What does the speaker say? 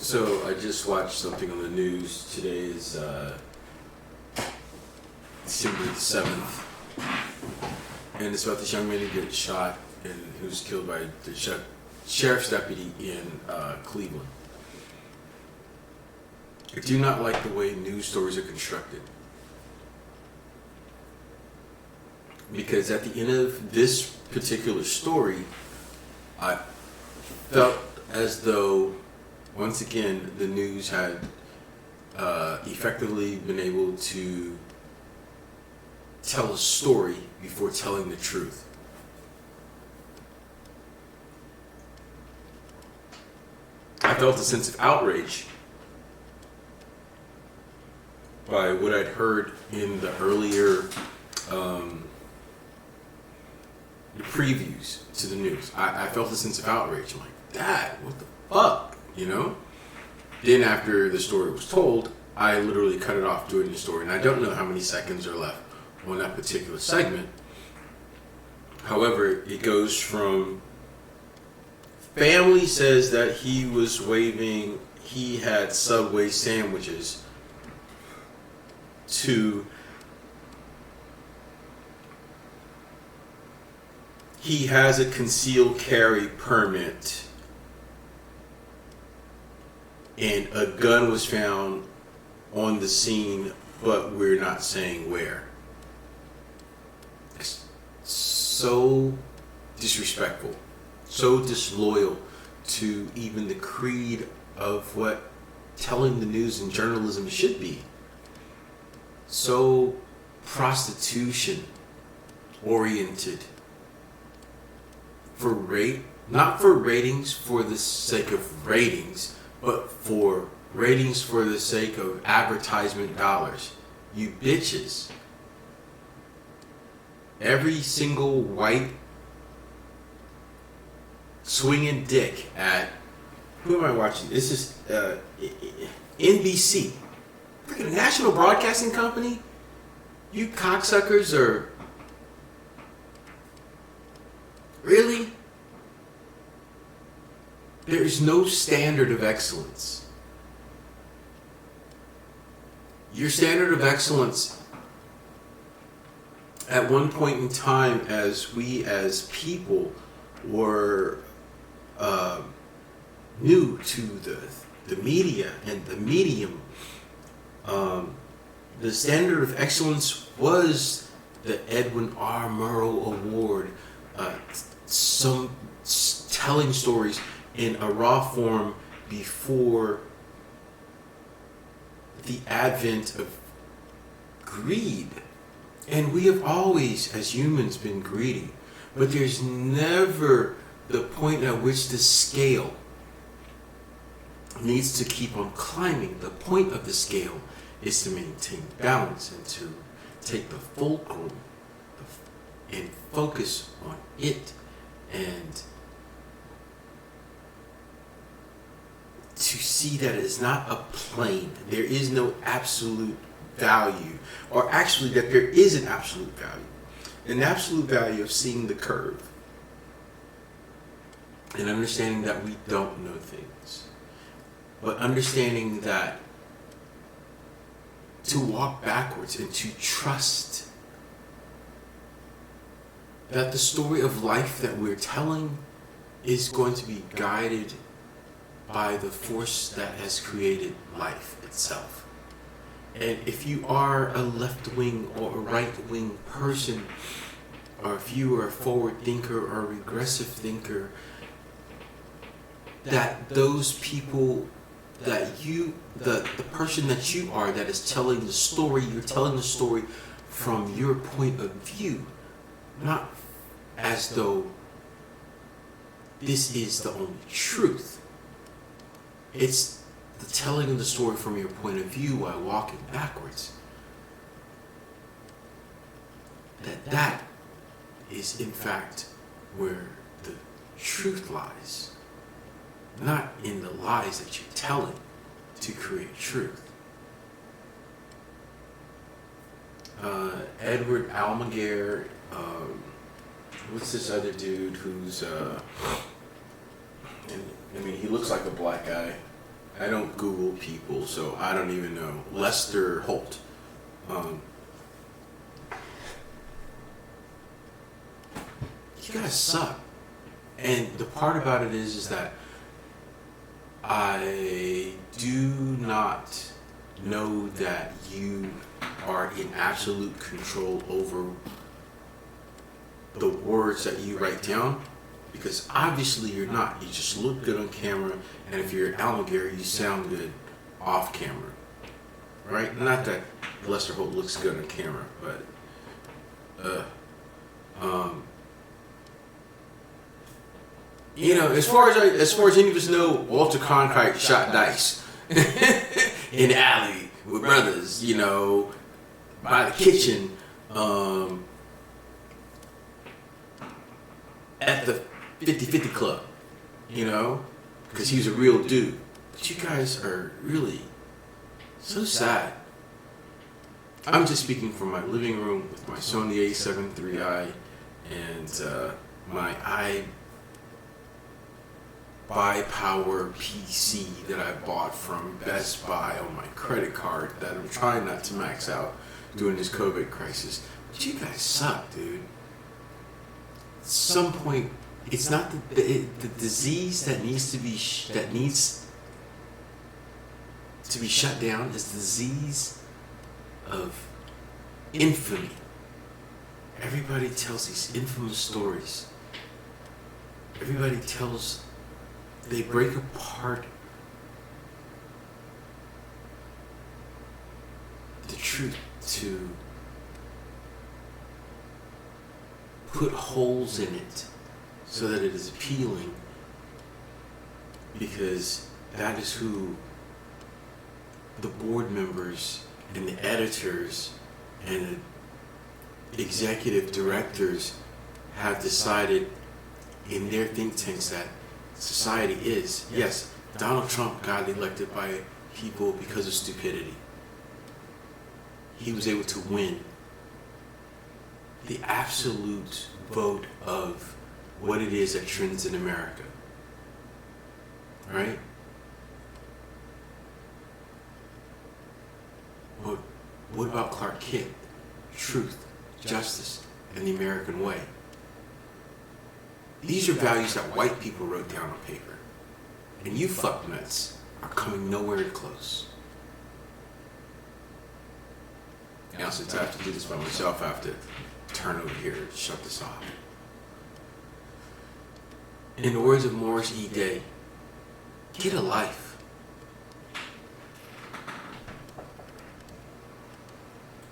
So I just watched something on the news. Today is December the 7th. And it's about this young man who gets shot and who's killed by the sheriff's deputy in Cleveland. I do not like the way news stories are constructed. Because at the end of this particular story, I felt as though, once again, the news had effectively been able to tell a story before telling the truth. I felt a sense of outrage by what I'd heard in the earlier the previews to the news. I felt a sense of outrage. I'm like, Dad, what the fuck? You know? Then after the story was told, I literally cut it off during the story. And I don't know how many seconds are left on that particular segment. However, it goes from family says that he was waving, he had Subway sandwiches, to he has a concealed carry permit and a gun was found on the scene, but we're not saying where. It's so disrespectful, so disloyal to even the creed of what telling the news and journalism should be. So prostitution oriented. Not for ratings for the sake of ratings, but for ratings for the sake of advertisement dollars. You bitches. Every single white swinging dick at, who am I watching? This is NBC. Freaking National Broadcasting Company? You cocksuckers are... Really? There is no standard of excellence. Your standard of excellence at one point in time, as we as people were new to the media and the medium, the standard of excellence was the Edwin R. Murrow Award. Some telling stories in a raw form before the advent of greed. And we have always, as humans, been greedy. But there's never the point at which the scale needs to keep on climbing. The point of the scale is to maintain balance and to take the fulcrum and focus on it, and to see that it is not a plane. There is no absolute value, or actually that there is an absolute value. An absolute value of seeing the curve and understanding that we don't know things, but understanding that to walk backwards and to trust that the story of life that we're telling is going to be guided by the force that has created life itself. And if you are a left-wing or a right-wing person, or if you are a forward thinker or a regressive thinker, that those people that you, the person that you are that is telling the story, you're telling the story from your point of view, not as though this is the only truth. It's the telling of the story from your point of view while walking backwards. That is in fact where the truth lies, not in the lies that you're telling to create truth. Edward Almaguer, what's this other dude who's, he looks like a black guy. I don't Google people, so I don't even know. Lester Holt. You guys suck. And the part about it is that I do not know that you are in absolute control over the words that you write down, because obviously you're not. You just look good on camera, and if you're Al McGarry, you sound good off camera, right? Not that Lester Holt looks good on camera, but you know, as far as any of us know, Walter Cronkite shot dice in the alley with brothers, you know, by the kitchen, at the 50-50 club, you know, because he was a real dude. But you guys are really so sad. I'm just speaking from my living room with my Sony A7 III and my iBuy-Power PC that I bought from Best Buy on my credit card that I'm trying not to max out during this COVID crisis. But you guys suck, dude. At some point, it's not the disease that needs to be shut down. Is the disease of infamy. Everybody tells these infamous stories. Everybody tells. They break apart the truth to put holes in it so that it is appealing, because that is who the board members and the editors and the executive directors have decided in their think tanks that society is. Yes, Donald Trump got elected by people because of stupidity. He was able to win the absolute vote of what it is that trends in America. Right? What about Clark Kent? Truth, justice, and the American way. These are values that white people wrote down on paper. And you fucknuts are coming nowhere close. Now, since I have to do this by myself, I have to turn over here and shut this off. In the words of Morris E. Day, get a life.